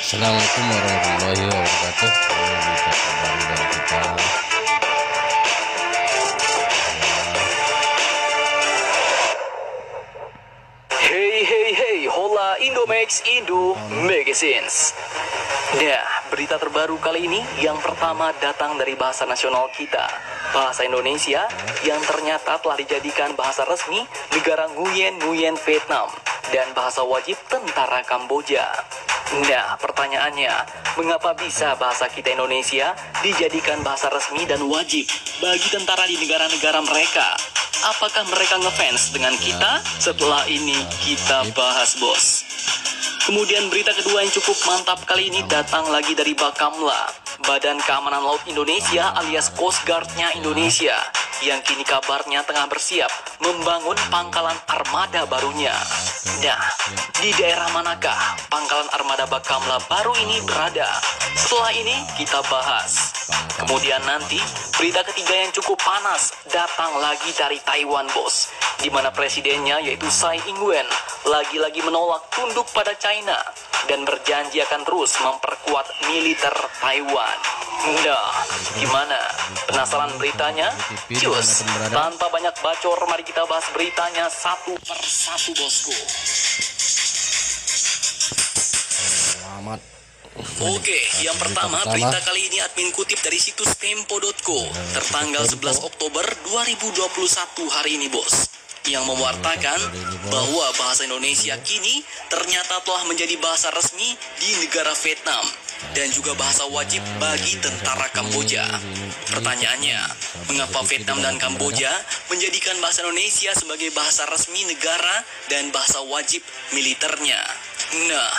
Assalamualaikum warahmatullahi wabarakatuh. Berita terbaru dari kita. Hey, hola Indomax Indo Magazines. Nah, berita terbaru kali ini yang pertama datang dari bahasa nasional kita, bahasa Indonesia, yang ternyata telah dijadikan bahasa resmi negara Nguyen Vietnam dan bahasa wajib tentara Kamboja. Nah, pertanyaannya, mengapa bisa bahasa kita Indonesia dijadikan bahasa resmi dan wajib bagi tentara di negara-negara mereka? Apakah mereka ngefans dengan kita? Setelah ini kita bahas, bos. Kemudian berita kedua yang cukup mantap kali ini datang lagi dari Bakamla, Badan Keamanan Laut Indonesia alias Coast Guard-nya Indonesia, yang kini kabarnya tengah bersiap membangun pangkalan armada barunya. Nah, di daerah manakah pangkalan armada Bakamla baru ini berada? Setelah ini kita bahas. Kemudian nanti berita ketiga yang cukup panas datang lagi dari Taiwan, bos, di mana presidennya yaitu Tsai Ing-wen lagi-lagi menolak tunduk pada China dan berjanji akan terus memperkuat militer Taiwan. Nah, gimana? Penasaran beritanya? Cus, tanpa banyak bacor, mari kita bahas beritanya satu per satu, bosku. Selamat. Oke, yang pertama berita kali ini admin kutip dari situs tempo.co tertanggal 11 Oktober 2021 hari ini, bos, yang mewartakan bahwa bahasa Indonesia kini ternyata telah menjadi bahasa resmi di negara Vietnam dan juga bahasa wajib bagi tentara Kamboja. Pertanyaannya, mengapa Vietnam dan Kamboja menjadikan bahasa Indonesia sebagai bahasa resmi negara dan bahasa wajib militernya? Nah,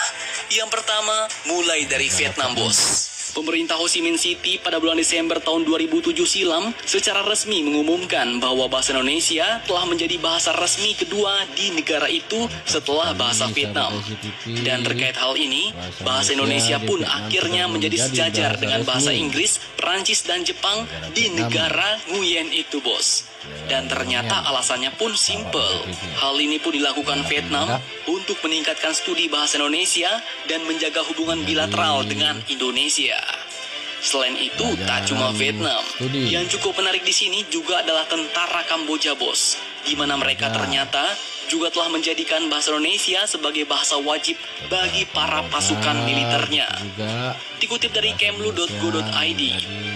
yang pertama mulai dari Vietnam, bos. Pemerintah Ho Chi Minh City pada bulan Desember tahun 2007 silam secara resmi mengumumkan bahwa bahasa Indonesia telah menjadi bahasa resmi kedua di negara itu setelah bahasa Vietnam. Dan terkait hal ini, bahasa Indonesia pun akhirnya menjadi sejajar dengan bahasa Inggris, Perancis, dan Jepang di negara Nguyen itu, bos. Dan ternyata alasannya pun simple. Hal ini pun dilakukan Vietnam untuk meningkatkan studi bahasa Indonesia dan menjaga hubungan bilateral dengan Indonesia. Selain itu, tak cuma Vietnam. Yang cukup menarik di sini juga adalah tentara Kamboja, bos, di mana mereka ternyata juga telah menjadikan bahasa Indonesia sebagai bahasa wajib bagi para pasukan militernya. Dikutip dari kemlu.go.id,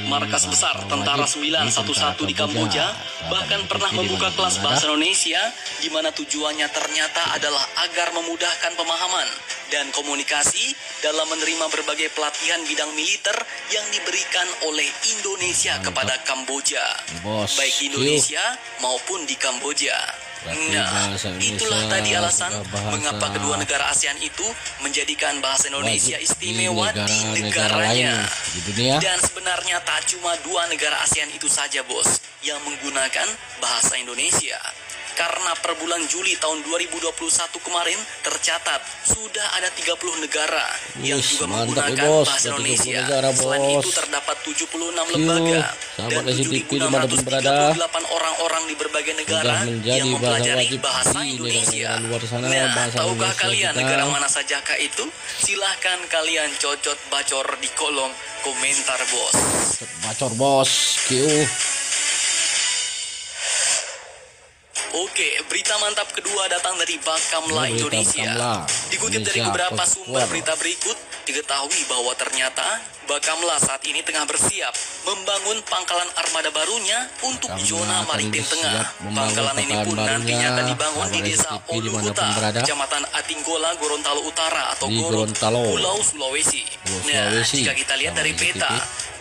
markas besar Tentara 911 di Kamboja bahkan pernah membuka kelas bahasa Indonesia, di mana tujuannya ternyata adalah agar memudahkan pemahaman dan komunikasi dalam menerima berbagai pelatihan bidang militer yang diberikan oleh Indonesia kepada Kamboja, baik di Indonesia maupun di Kamboja. Nah, itulah tadi alasan mengapa kedua negara ASEAN itu menjadikan bahasa Indonesia istimewa di negaranya. Dan sebenarnya tak cuma dua negara ASEAN itu saja, bos, yang menggunakan bahasa Indonesia. Karena per bulan Juli tahun 2021 kemarin tercatat sudah ada 30 negara yang juga menggunakan bahasa Indonesia. Selain itu terdapat 76 lembaga dan 7.638 orang-orang di berbagai negara yang mempelajari bahasa Indonesia. Nah, tahukah kalian negara mana sajakah itu? Silahkan kalian cocot bacor di kolom komentar, bos. Bacor, bos. Oke, berita mantap kedua datang dari Bakamla Indonesia. Dikutip dari beberapa sumber berita berikut, diketahui bahwa ternyata Bakamla saat ini tengah bersiap membangun pangkalan armada barunya untuk zona maritim tengah. Pangkalan ini pun nantinya akan dibangun di desa Oluhuta, Kecamatan Atinggola, Gorontalo Utara atau Gorontalo, Pulau Sulawesi. Nah, jika kita lihat dari peta,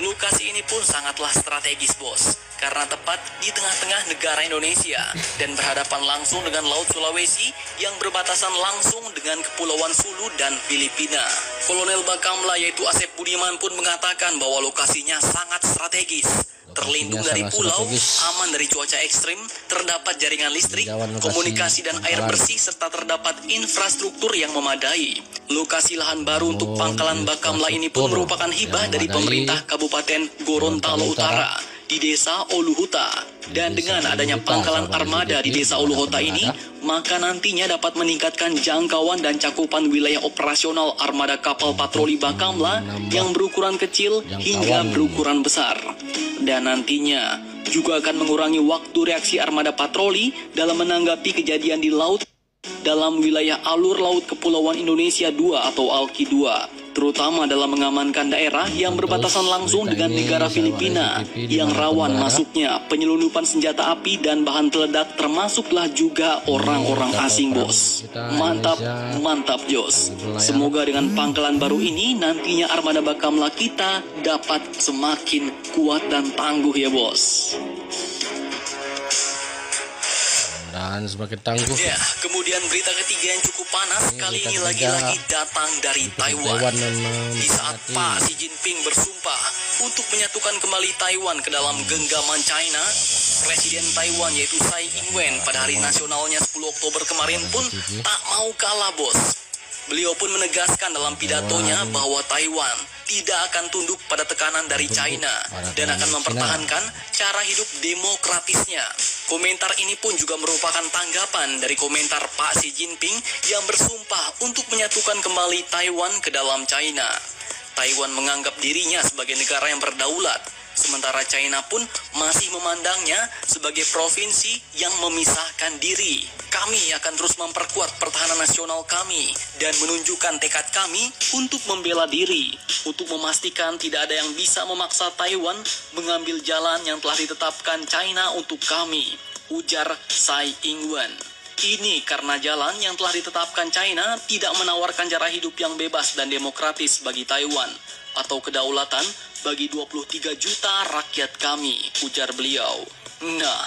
lokasi ini pun sangatlah strategis, bos, karena tepat di tengah-tengah negara Indonesia dan berhadapan langsung dengan Laut Sulawesi yang berbatasan langsung dengan Kepulauan Sulu dan Filipina. Kolonel Bakamla yaitu Asep Budiman pun mengatakan bahwa lokasinya sangat strategis, terlindung dari pulau, aman dari cuaca ekstrim, terdapat jaringan listrik, komunikasi dan air bersih, serta terdapat infrastruktur yang memadai. Lokasi lahan baru untuk pangkalan Bakamla ini pun merupakan hibah dari pemerintah Kabupaten Gorontalo Utara, di desa Oluhuta. Dan dengan adanya pangkalan armada di desa Oluhuta ini, maka nantinya dapat meningkatkan jangkauan dan cakupan wilayah operasional armada kapal patroli Bakamla yang berukuran kecil hingga berukuran besar. Dan nantinya juga akan mengurangi waktu reaksi armada patroli dalam menanggapi kejadian di laut dalam wilayah alur laut Kepulauan Indonesia II atau ALKI II, terutama dalam mengamankan daerah yang berbatasan langsung dengan negara Filipina yang rawan masuknya penyelundupan senjata api dan bahan peledak, termasuklah juga orang-orang asing, bos. Mantap, mantap, Jos. Semoga dengan pangkalan baru ini nantinya armada Bakamla kita dapat semakin kuat dan tangguh ya, bos. Dan semakin tangguh. Ya, kemudian berita ketiga yang cukup panas kali ini lagi-lagi datang dari Taiwan. Di saat Pak Xi Jinping bersumpah untuk menyatukan kembali Taiwan ke dalam genggaman China, Presiden Taiwan yaitu Tsai Ing-wen pada hari nasionalnya 10 Oktober kemarin pun tak mau kalah, bos. Beliau pun menegaskan dalam pidatonya bahwa Taiwan tidak akan tunduk pada tekanan dari China dan akan mempertahankan cara hidup demokratisnya. Komentar ini pun juga merupakan tanggapan dari komentar Pak Xi Jinping yang bersumpah untuk menyatukan kembali Taiwan ke dalam China. Taiwan menganggap dirinya sebagai negara yang berdaulat, sementara China pun masih memandangnya sebagai provinsi yang memisahkan diri. Kami akan terus memperkuat pertahanan nasional kami dan menunjukkan tekad kami untuk membela diri, untuk memastikan tidak ada yang bisa memaksa Taiwan mengambil jalan yang telah ditetapkan China untuk kami, ujar Tsai Ing-wen. Ini karena jalan yang telah ditetapkan China tidak menawarkan cara hidup yang bebas dan demokratis bagi Taiwan atau kedaulatan bagi 23 juta rakyat kami, ujar beliau. Nah,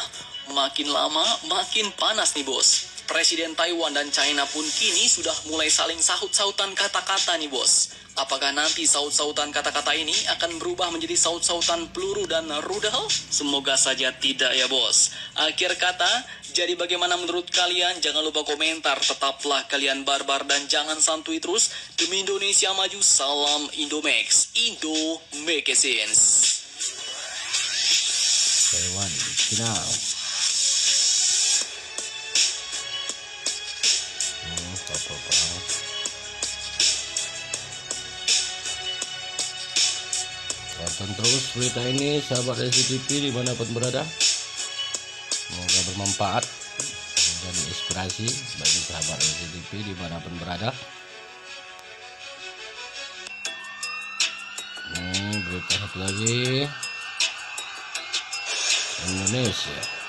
makin lama makin panas nih, bos. Presiden Taiwan dan China pun kini sudah mulai saling sahut-sahutan kata-kata nih, bos. Apakah nanti saut-sautan kata-kata ini akan berubah menjadi saut-sautan peluru dan rudal? Semoga saja tidak ya, bos. Akhir kata, jadi bagaimana menurut kalian? Jangan lupa komentar. Tetaplah kalian barbar dan jangan santuy terus. Demi Indonesia maju, salam Indomax. Indo make sense. Taiwan final. Tonton terus berita ini, sahabat SCTV dimanapun berada. Semoga bermanfaat, menjadi inspirasi bagi sahabat SCTV dimanapun berada. Berita satu lagi, Indonesia.